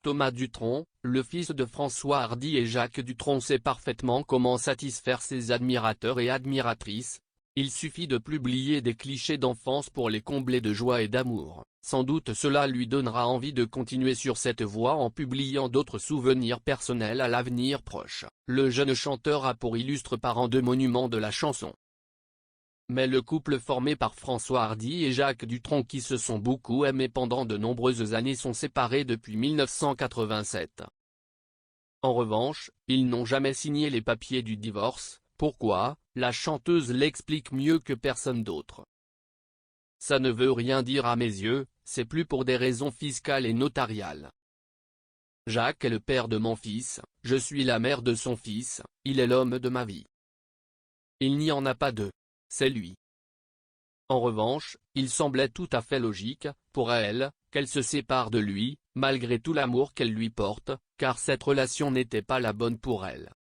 Thomas Dutronc, le fils de François Hardy et Jacques Dutronc, sait parfaitement comment satisfaire ses admirateurs et admiratrices. Il suffit de publier des clichés d'enfance pour les combler de joie et d'amour. Sans doute cela lui donnera envie de continuer sur cette voie en publiant d'autres souvenirs personnels à l'avenir proche. Le jeune chanteur a pour illustre parents deux monuments de la chanson. Mais le couple formé par François Hardy et Jacques Dutronc, qui se sont beaucoup aimés pendant de nombreuses années, sont séparés depuis 1987. En revanche, ils n'ont jamais signé les papiers du divorce. Pourquoi? La chanteuse l'explique mieux que personne d'autre. Ça ne veut rien dire à mes yeux, c'est plus pour des raisons fiscales et notariales. Jacques est le père de mon fils, je suis la mère de son fils, il est l'homme de ma vie. Il n'y en a pas deux. C'est lui. En revanche, il semblait tout à fait logique, pour elle, qu'elle se sépare de lui, malgré tout l'amour qu'elle lui porte, car cette relation n'était pas la bonne pour elle.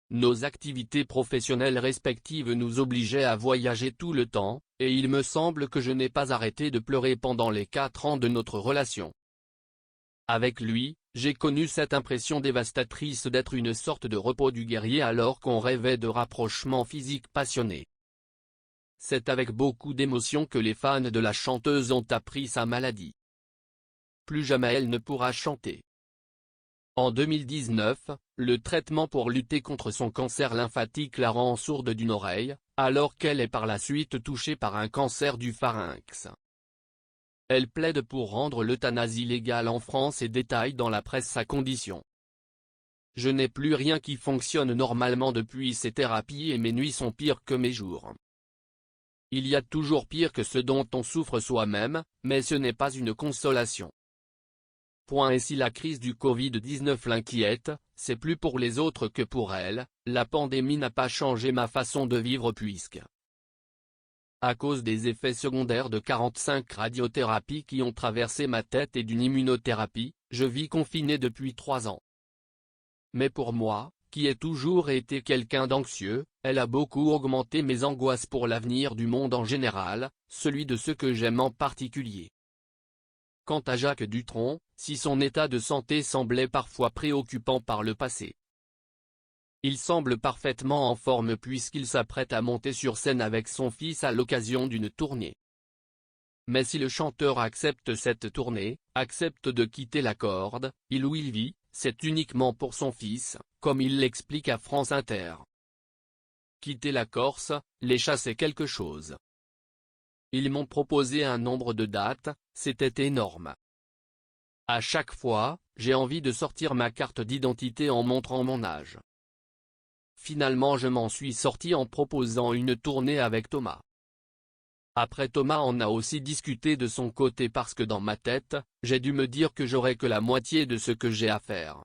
Nos activités professionnelles respectives nous obligeaient à voyager tout le temps, et il me semble que je n'ai pas arrêté de pleurer pendant les 4 ans de notre relation. Avec lui, j'ai connu cette impression dévastatrice d'être une sorte de repos du guerrier alors qu'on rêvait de rapprochements physiques passionnés. C'est avec beaucoup d'émotion que les fans de la chanteuse ont appris sa maladie. Plus jamais elle ne pourra chanter. En 2019, le traitement pour lutter contre son cancer lymphatique la rend sourde d'une oreille, alors qu'elle est par la suite touchée par un cancer du pharynx. Elle plaide pour rendre l'euthanasie légale en France et détaille dans la presse sa condition. Je n'ai plus rien qui fonctionne normalement depuis ces thérapies et mes nuits sont pires que mes jours. Il y a toujours pire que ce dont on souffre soi-même, mais ce n'est pas une consolation. Et si la crise du Covid-19 l'inquiète, c'est plus pour les autres que pour elle, la pandémie n'a pas changé ma façon de vivre puisque, à cause des effets secondaires de 45 radiothérapies qui ont traversé ma tête et d'une immunothérapie, je vis confiné depuis 3 ans. Mais pour moi, qui ai toujours été quelqu'un d'anxieux, elle a beaucoup augmenté mes angoisses pour l'avenir du monde en général, celui de ceux que j'aime en particulier. Quant à Jacques Dutronc, si son état de santé semblait parfois préoccupant par le passé, il semble parfaitement en forme puisqu'il s'apprête à monter sur scène avec son fils à l'occasion d'une tournée. Mais si le chanteur accepte cette tournée, accepte de quitter la corde, il où il vit, c'est uniquement pour son fils, comme il l'explique à France Inter. Quitter la Corse, les chats c'est quelque chose. Ils m'ont proposé un nombre de dates, c'était énorme. À chaque fois, j'ai envie de sortir ma carte d'identité en montrant mon âge. Finalement je m'en suis sorti en proposant une tournée avec Thomas. Après Thomas on a aussi discuté de son côté parce que dans ma tête, j'ai dû me dire que j'aurais que la moitié de ce que j'ai à faire.